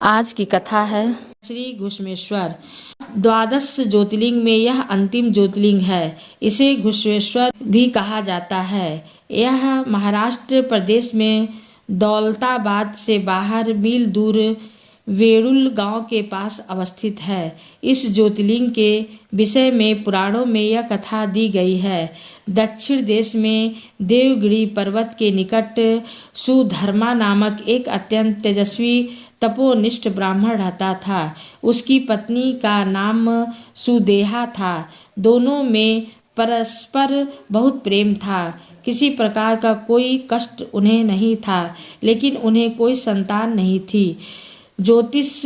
आज की कथा है श्री घुश्मेश्वर। द्वादश ज्योतिर्लिंग में यह अंतिम ज्योतिर्लिंग है। इसे घुश्मेश्वर भी कहा जाता है। यह महाराष्ट्र प्रदेश में दौलताबाद से बाहर मील दूर वेरुल गांव के पास अवस्थित है। इस ज्योतिर्लिंग के विषय में पुराणों में यह कथा दी गई है। दक्षिण देश में देवगिरी पर्वत के निकट सुधर्मा नामक एक अत्यंत तेजस्वी तपोनिष्ठ ब्राह्मण रहता था। उसकी पत्नी का नाम सुदेहा था। दोनों में परस्पर बहुत प्रेम था। किसी प्रकार का कोई कष्ट उन्हें नहीं था, लेकिन उन्हें कोई संतान नहीं थी। ज्योतिष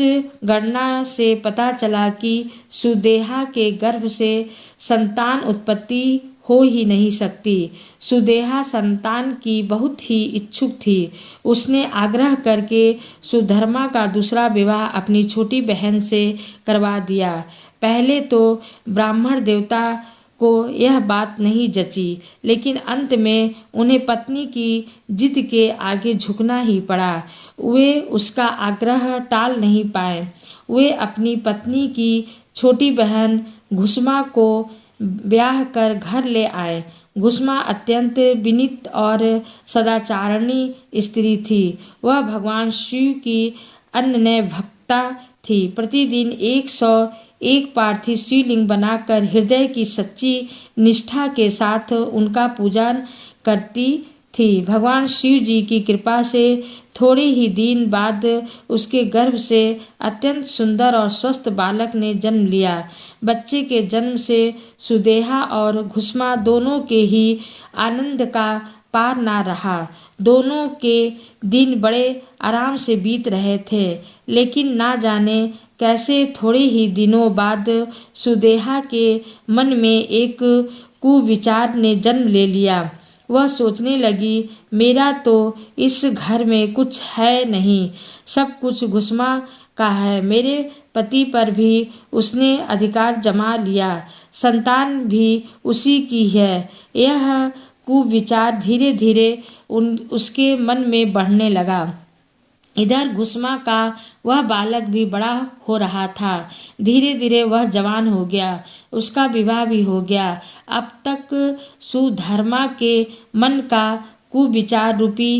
गणना से पता चला कि सुदेहा के गर्भ से संतान उत्पत्ति हो ही नहीं सकती। सुदेहा संतान की बहुत ही इच्छुक थी। उसने आग्रह करके सुधर्मा का दूसरा विवाह अपनी छोटी बहन से करवा दिया। पहले तो ब्राह्मण देवता को यह बात नहीं जची, लेकिन अंत में उन्हें पत्नी की जिद के आगे झुकना ही पड़ा। वे उसका आग्रह टाल नहीं पाए। वे अपनी पत्नी की छोटी बहन घुस्मा को ब्याह कर घर ले आए। घुस्मा अत्यंत विनीत और सदाचारणी स्त्री थी। वह भगवान शिव की अनन्य भक्ता थी। प्रतिदिन 101 पार्थिव शिवलिंग बनाकर हृदय की सच्ची निष्ठा के साथ उनका पूजन करती थी। भगवान शिव जी की कृपा से थोड़े ही दिन बाद उसके गर्भ से अत्यंत सुंदर और स्वस्थ बालक ने जन्म लिया। बच्चे के जन्म से सुदेहा और घुस्मा दोनों के ही आनंद का पार ना रहा। दोनों के दिन बड़े आराम से बीत रहे थे, लेकिन ना जाने कैसे थोड़े ही दिनों बाद सुदेहा के मन में एक कुविचार ने जन्म ले लिया। वह सोचने लगी, मेरा तो इस घर में कुछ है नहीं, सब कुछ घुस्मा का है। मेरे पति पर भी उसने अधिकार जमा लिया, संतान भी उसी की है। यह कुविचार धीरे धीरे उसके मन में बढ़ने लगा। इधर घुस्मा का वह बालक भी बड़ा हो रहा था। धीरे धीरे वह जवान हो गया। उसका विवाह भी हो गया। अब तक सुधर्मा के मन का कुविचार रूपी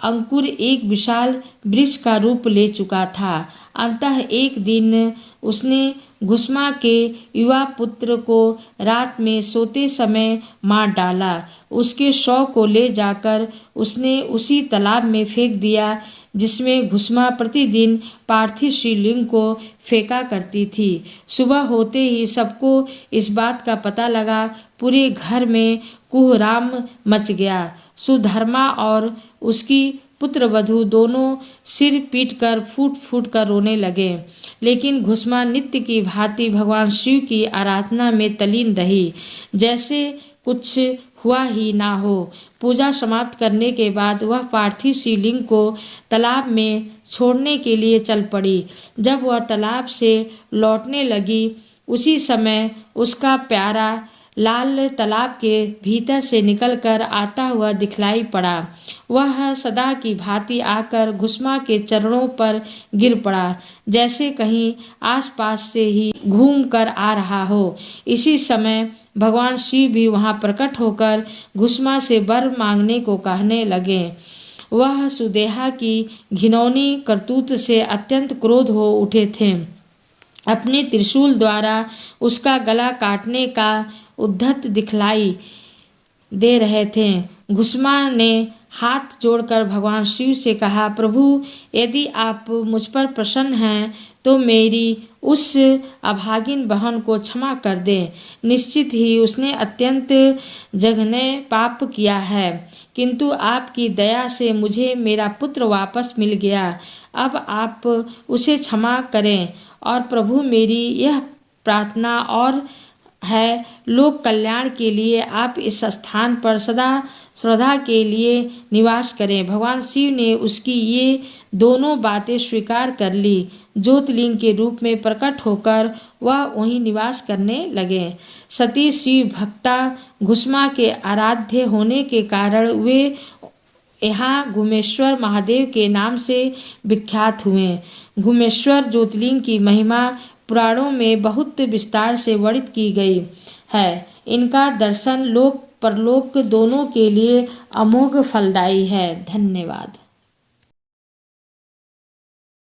अंकुर एक विशाल वृक्ष का रूप ले चुका था। अंततः एक दिन उसने घुस्मा के युवा पुत्र को रात में सोते समय मार डाला। उसके शव को ले जाकर उसने उसी तालाब में फेंक दिया जिसमें घुस्मा प्रतिदिन पार्थिव शिवलिंग को फेंका करती थी। सुबह होते ही सबको इस बात का पता लगा। पूरे घर में कुहराम मच गया। सुधर्मा और उसकी पुत्रवधू दोनों सिर पीट कर फूट फूट कर रोने लगे, लेकिन घुस्मा नित्य की भांति भगवान शिव की आराधना में तल्लीन रही, जैसे कुछ हुआ ही ना हो। पूजा समाप्त करने के बाद वह पार्थिव शिवलिंग को तालाब में छोड़ने के लिए चल पड़ी। जब वह तालाब से लौटने लगी, उसी समय उसका प्यारा लाल तालाब के भीतर से निकलकर आता हुआ दिखलाई पड़ा। वह सदा की भांति आकर घुस्मा के चरणों पर गिर पड़ा, जैसे कहीं आसपास से ही घूम कर आ रहा हो। इसी समय भगवान शिव भी वहां प्रकट होकर घुस्मा से वर मांगने को कहने लगे। वह सुदेहा की घिनौनी करतूत से अत्यंत क्रोध हो उठे थे। अपने त्रिशूल द्वारा उसका गला काटने का उद्धत दिखलाई दे रहे थे। घुस्मा ने हाथ जोड़कर भगवान शिव से कहा, प्रभु, यदि आप मुझ पर प्रसन्न हैं तो मेरी उस अभागिन बहन को क्षमा कर दें। निश्चित ही उसने अत्यंत जघन्य पाप किया है, किंतु आपकी दया से मुझे मेरा पुत्र वापस मिल गया। अब आप उसे क्षमा करें। और प्रभु, मेरी यह प्रार्थना और है, लोक कल्याण के लिए आप इस स्थान पर सदा श्रद्धा के लिए निवास करें। भगवान शिव ने उसकी ये दोनों बातें स्वीकार कर ली। ज्योतिर्लिंग के रूप में प्रकट होकर वह वहीं निवास करने लगे। सती शिव भक्ता घुस्मा के आराध्य होने के कारण वे यहाँ घुमेश्वर महादेव के नाम से विख्यात हुए। घुमेश्वर ज्योतिर्लिंग की महिमा पुराणों में बहुत विस्तार से वर्णित की गई है। इनका दर्शन लोक परलोक दोनों के लिए अमोघ फलदायी है। धन्यवाद।